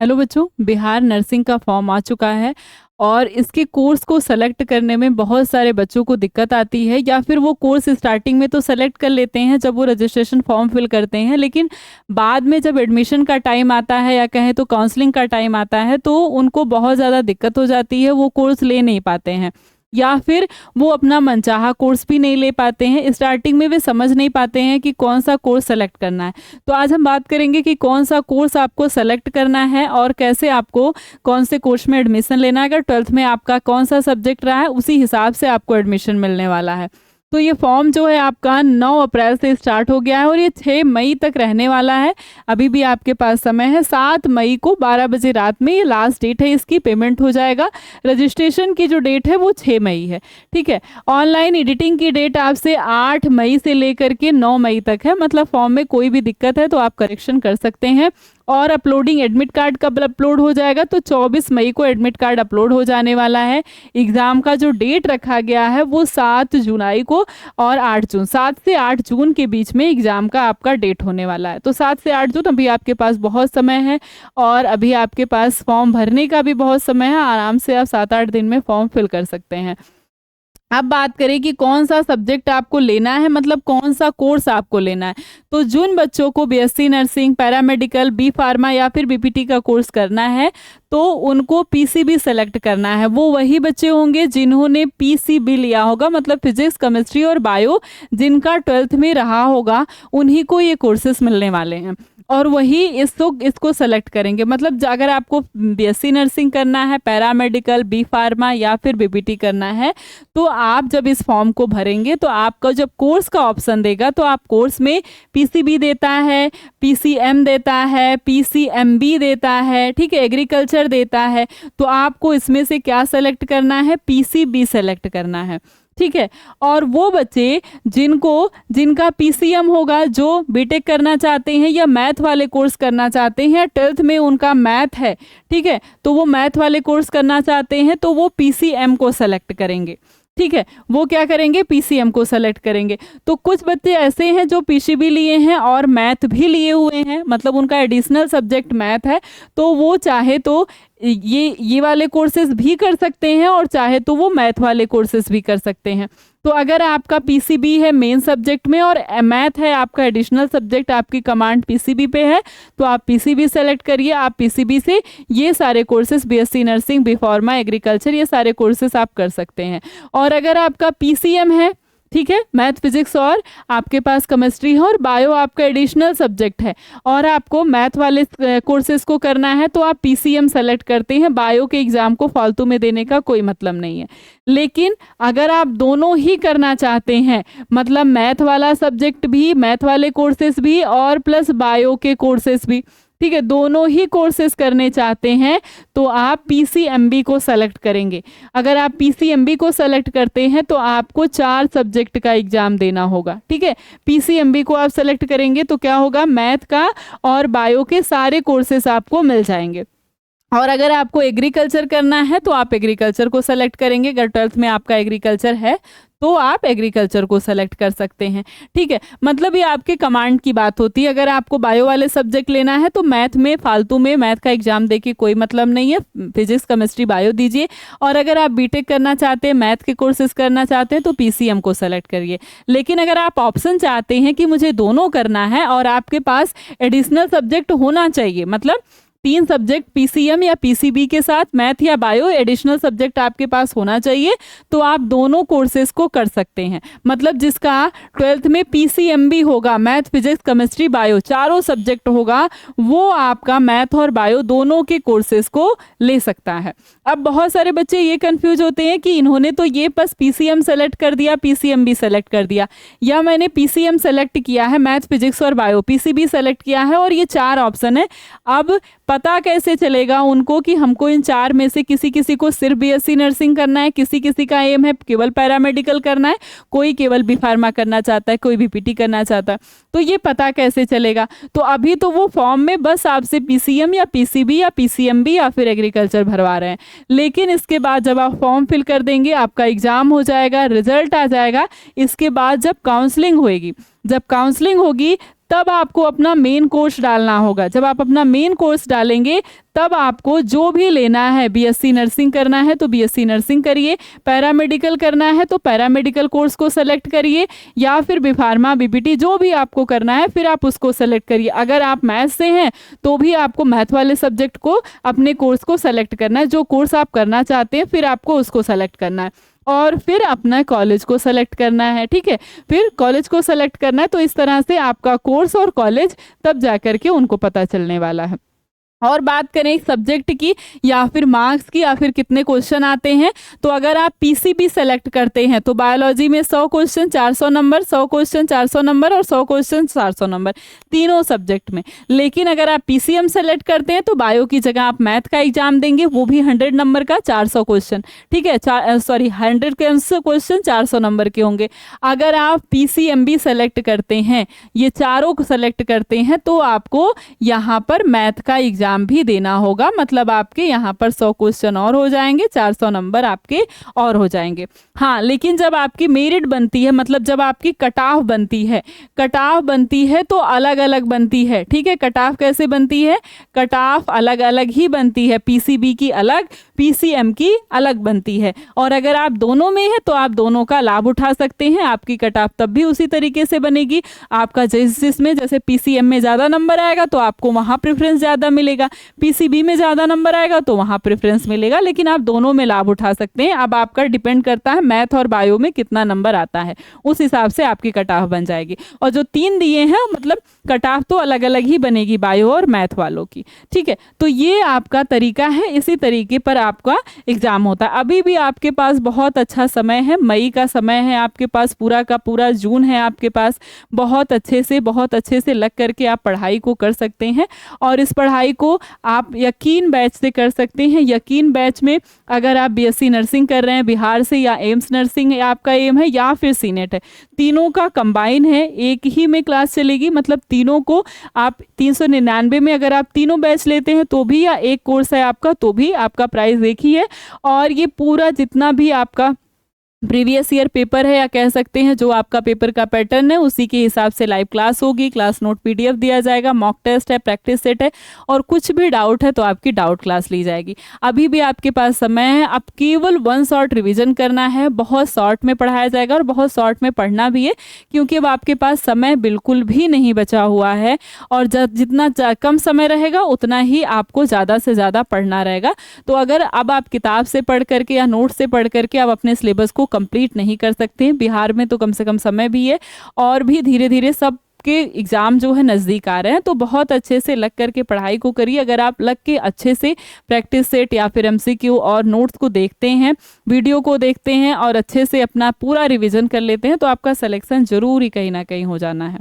Hello बच्चों, Bihar nursing का form आ चुका है और इसके कोर्स को सेलेक्ट करने में बहुत सारे बच्चों को दिक्कत आती है, या फिर वो कोर्स स्टार्टिंग में तो सेलेक्ट कर लेते हैं जब वो रजिस्ट्रेशन फॉर्म फिल करते हैं, लेकिन बाद में जब एडमिशन का टाइम आता है या कहें तो काउंसलिंग का टाइम आता है तो उनको बहुत ज़्यादा दिक्कत हो जाती है, वो कोर्स ले नहीं पाते हैं या फिर वो अपना मनचाहा कोर्स भी नहीं ले पाते हैं। स्टार्टिंग में वे समझ नहीं पाते हैं कि कौन सा कोर्स सेलेक्ट करना है। तो आज हम बात करेंगे कि कौन सा कोर्स आपको सेलेक्ट करना है और कैसे आपको कौन से कोर्स में एडमिशन लेना है। अगर 12th में आपका कौन सा सब्जेक्ट रहा है उसी हिसाब से आपको एडमिशन मिलने वाला है। तो ये फॉर्म जो है आपका 9 अप्रैल से स्टार्ट हो गया है और ये 6 मई तक रहने वाला है। अभी भी आपके पास समय है। 7 मई को 12 बजे रात में ये लास्ट डेट है, इसकी पेमेंट हो जाएगा। रजिस्ट्रेशन की जो डेट है वो 6 मई है। ठीक है। ऑनलाइन एडिटिंग की डेट आपसे 8 मई से लेकर के 9 मई तक है। मतलब फॉर्म में कोई भी दिक्कत है तो आप करेक्शन कर सकते हैं। और अपलोडिंग एडमिट कार्ड कब अपलोड हो जाएगा, तो 24 मई को एडमिट कार्ड अपलोड हो जाने वाला है। एग्ज़ाम का जो डेट रखा गया है वो 7 जुलाई को और 8 जून, 7 से 8 जून के बीच में एग्ज़ाम का आपका डेट होने वाला है। तो 7 से 8 जून अभी आपके पास बहुत समय है और अभी आपके पास फॉर्म भरने का भी बहुत समय है। आराम से आप 7-8 दिन में फॉर्म फिल कर सकते हैं। अब बात करें कि कौन सा सब्जेक्ट आपको लेना है, मतलब कौन सा कोर्स आपको लेना है। तो जिन बच्चों को BSc nursing, paramedical, B pharma या फिर बीपीटी का कोर्स करना है तो उनको पीसीबी सेलेक्ट करना है। वो वही बच्चे होंगे जिन्होंने पीसीबी लिया होगा, मतलब फिजिक्स, केमिस्ट्री और बायो, जिनका 12th में रहा होगा उन्हीं को ये कोर्सेस मिलने वाले हैं और वही इसको सेलेक्ट करेंगे। मतलब अगर आपको बीएससी नर्सिंग करना है, पैरामेडिकल, बी फार्मा या फिर बीपीटी करना है तो आप जब इस फॉर्म को भरेंगे तो आपका जब कोर्स का ऑप्शन देगा तो आप कोर्स में पीसीबी देता है, पीसीएम देता है, पीसीएमबी देता है, ठीक है, एग्रीकल्चर देता है। तो आपको इसमें से क्या सेलेक्ट करना है, पीसीबी सेलेक्ट करना है। ठीक है। और वो बच्चे जिनका पीसीएम होगा, जो बीटेक करना चाहते हैं या मैथ वाले कोर्स करना चाहते हैं, 12th में उनका मैथ है, ठीक है, तो वो मैथ वाले कोर्स करना चाहते हैं तो वो पीसीएम को सेलेक्ट करेंगे। ठीक है, वो क्या करेंगे, पीसीएम को सेलेक्ट करेंगे। तो कुछ बच्चे ऐसे हैं जो पीसीबी लिए हैं और मैथ भी लिए हुए हैं, मतलब उनका एडिशनल सब्जेक्ट मैथ है, तो वो चाहे तो ये वाले कोर्सेज भी कर सकते हैं और चाहे तो वो मैथ वाले कोर्सेज भी कर सकते हैं। तो अगर आपका पीसीबी है मेन सब्जेक्ट में और मैथ है आपका एडिशनल सब्जेक्ट, आपकी कमांड पीसीबी पे है, तो आप पीसीबी सेलेक्ट करिए। आप पीसीबी से ये सारे courses, BSc nursing, B pharma, agriculture, ये सारे कोर्सेज आप कर सकते हैं। और अगर आपका पीसीएम है, ठीक है, मैथ, फिजिक्स और आपके पास केमिस्ट्री है और बायो आपका एडिशनल सब्जेक्ट है और आपको मैथ वाले कोर्सेज को करना है तो आप पीसीएम सेलेक्ट करते हैं। बायो के एग्ज़ाम को फालतू में देने का कोई मतलब नहीं है। लेकिन अगर आप दोनों ही करना चाहते हैं, मतलब मैथ वाला सब्जेक्ट भी, मैथ वाले कोर्सेज भी और प्लस बायो के कोर्सेज भी, ठीक है, दोनों ही कोर्सेज करने चाहते हैं तो आप पीसीएमबी को सेलेक्ट करेंगे। अगर आप पीसीएमबी को सेलेक्ट करते हैं तो आपको 4 सब्जेक्ट का एग्जाम देना होगा। ठीक है, पीसीएमबी को आप सेलेक्ट करेंगे तो क्या होगा, मैथ का और बायो के सारे कोर्सेज आपको मिल जाएंगे। और अगर आपको एग्रीकल्चर करना है तो आप एग्रीकल्चर को सेलेक्ट करेंगे। अगर 12th में आपका एग्रीकल्चर है तो आप एग्रीकल्चर को सेलेक्ट कर सकते हैं। ठीक है, मतलब ये आपके कमांड की बात होती है। अगर आपको बायो वाले सब्जेक्ट लेना है तो मैथ में फालतू में मैथ का एग्जाम देके कोई मतलब नहीं है, फिजिक्स, केमिस्ट्री, बायो दीजिए। और अगर आप बीटेक करना चाहते हैं, मैथ के कोर्सेज करना चाहते हैं तो पीसीएम को सेलेक्ट करिए। लेकिन अगर आप ऑप्शन चाहते हैं कि मुझे दोनों करना है और आपके पास एडिशनल सब्जेक्ट होना चाहिए, मतलब 3 सब्जेक्ट पीसीएम या पीसीबी के साथ मैथ या बायो एडिशनल सब्जेक्ट आपके पास होना चाहिए, तो आप दोनों कोर्सेज को कर सकते हैं। मतलब जिसका 12th में पीसीएमबी होगा, मैथ, फिजिक्स, केमिस्ट्री, बायो, चारों सब्जेक्ट होगा, वो आपका मैथ और बायो दोनों के कोर्सेज को ले सकता है। अब बहुत सारे बच्चे ये कंफ्यूज होते हैं कि इन्होंने तो ये बस पीसीएम सेलेक्ट कर दिया, पीसीएमबी सेलेक्ट कर दिया, या मैंने पीसीएम सेलेक्ट किया है, मैथ, फिजिक्स और बायो, पीसीबी सेलेक्ट किया है और ये 4 ऑप्शन है। अब पता कैसे चलेगा उनको कि हमको इन 4 में से किसी किसी को सिर्फ बीएससी नर्सिंग करना है, किसी किसी का एम है केवल पैरामेडिकल करना है, कोई केवल बी फार्मा करना चाहता है, कोई बीपीटी करना चाहता है, तो ये पता कैसे चलेगा। तो अभी तो वो फॉर्म में बस आपसे पीसीएम या पीसीबी या पीसीएमबी या फिर एग्रीकल्चर भरवा रहे हैं। लेकिन इसके बाद जब आप फॉर्म फिल कर देंगे, आपका एग्जाम हो जाएगा, रिजल्ट आ जाएगा, इसके बाद जब काउंसलिंग होगी तब आपको अपना मेन कोर्स डालना होगा। जब आप अपना मेन कोर्स डालेंगे तब आपको जो भी लेना है, बीएससी नर्सिंग करना है तो बीएससी नर्सिंग करिए, पैरामेडिकल करना है तो पैरामेडिकल कोर्स को सेलेक्ट करिए, या फिर बीफार्मा बीपीटी जो भी आपको करना है फिर आप उसको सेलेक्ट करिए। अगर आप मैथ से हैं तो भी आपको मैथ वाले सब्जेक्ट को अपने कोर्स को सेलेक्ट करना है, जो कोर्स आप करना चाहते हैं फिर आपको उसको सेलेक्ट करना है और फिर अपना कॉलेज को सेलेक्ट करना है। ठीक है, फिर कॉलेज को सेलेक्ट करना है। तो इस तरह से आपका कोर्स और कॉलेज तब जाकर के उनको पता चलने वाला है। और बात करें सब्जेक्ट की या फिर मार्क्स की या फिर कितने क्वेश्चन आते हैं, तो अगर आप पीसीबी सेलेक्ट करते हैं तो बायोलॉजी में 100 क्वेश्चन 400 नंबर, 100 क्वेश्चन 400 नंबर और 100 क्वेश्चन 400 नंबर, तीनों सब्जेक्ट में। लेकिन अगर आप पीसीएम सेलेक्ट करते हैं तो बायो की जगह आप मैथ का एग्जाम देंगे, वो भी 100 नंबर का 400 क्वेश्चन। ठीक है, 100 क्वेश्चन 400 नंबर के होंगे। अगर आप पीसीएमबी सेलेक्ट करते हैं, ये चारों को सेलेक्ट करते हैं, तो आपको यहाँ पर मैथ का एग्जाम भी देना होगा। मतलब आपके यहाँ पर 100 क्वेश्चन और हो जाएंगे, 400 नंबर आपके और हो जाएंगे। हाँ, लेकिन जब आपकी मेरिट बनती है, मतलब जब आपकी कट ऑफ बनती है, कट ऑफ बनती है तो अलग अलग बनती है। ठीक है, कट ऑफ कैसे बनती है? कट ऑफ अलग अलग ही बनती है, पीसीबी की अलग, पीसीएम की अलग बनती है। और अगर आप दोनों में है तो आप दोनों का लाभ उठा सकते हैं। आपकी कट ऑफ तब भी उसी तरीके से बनेगी। आपका जिसमें जैसे पीसीएम में ज़्यादा नंबर आएगा तो आपको वहाँ प्रेफरेंस ज़्यादा मिलेगा, पीसीबी में ज़्यादा नंबर आएगा तो वहाँ प्रेफरेंस मिलेगा। लेकिन आप दोनों में लाभ उठा सकते हैं। अब आपका डिपेंड करता है मैथ और बायो में कितना नंबर आता है, उस हिसाब से आपकी कट ऑफ बन जाएगी। और जो 3 दिए हैं मतलब कट ऑफ तो अलग अलग ही बनेगी बायो और मैथ वालों की। ठीक है, तो ये आपका तरीका है, इसी तरीके पर आपका एग्जाम होता है। अभी भी आपके पास बहुत अच्छा समय है, मई का समय है आपके पास, पूरा का पूरा जून है आपके पास। बहुत अच्छे से लग करके आप पढ़ाई को कर सकते हैं। और इस पढ़ाई को आप यकीन बैच से कर सकते हैं। यकीन बैच में अगर आप बीएससी नर्सिंग कर रहे हैं बिहार से, या एम्स नर्सिंग आपका एम है, या फिर सीनेट है, तीनों का कंबाइन है, एक ही में क्लास चलेगी। मतलब तीनों को आप 399 में अगर आप तीनों बैच लेते हैं तो भी, या एक कोर्स है आपका तो भी आपका प्राइस एक ही है। और ये पूरा जितना भी आपका प्रीवियस ईयर पेपर है, या कह सकते हैं जो आपका पेपर का पैटर्न है, उसी के हिसाब से लाइव क्लास होगी। क्लास नोट पीडीएफ दिया जाएगा, मॉक टेस्ट है, प्रैक्टिस सेट है, और कुछ भी डाउट है तो आपकी डाउट क्लास ली जाएगी। अभी भी आपके पास समय है, आप केवल 1 शॉर्ट रिवीजन करना है। बहुत शॉर्ट में पढ़ाया जाएगा और बहुत शॉर्ट में पढ़ना भी है, क्योंकि अब आपके पास समय बिल्कुल भी नहीं बचा हुआ है। और जितना कम समय रहेगा उतना ही आपको ज़्यादा से ज़्यादा पढ़ना रहेगा। तो अगर अब आप किताब से पढ़ करके या नोट से पढ़ करके आप अपने सिलेबस को कंप्लीट नहीं कर सकते हैं, बिहार में तो कम से कम समय भी है, और भी धीरे धीरे सब के एग्ज़ाम जो है नज़दीक आ रहे हैं। तो बहुत अच्छे से लग करके पढ़ाई को करिए। अगर आप लग के अच्छे से प्रैक्टिस सेट या फिर एमसीक्यू और नोट्स को देखते हैं, वीडियो को देखते हैं और अच्छे से अपना पूरा रिवीजन कर लेते हैं, तो आपका सिलेक्शन ज़रूर ही कहीं ना कहीं हो जाना है।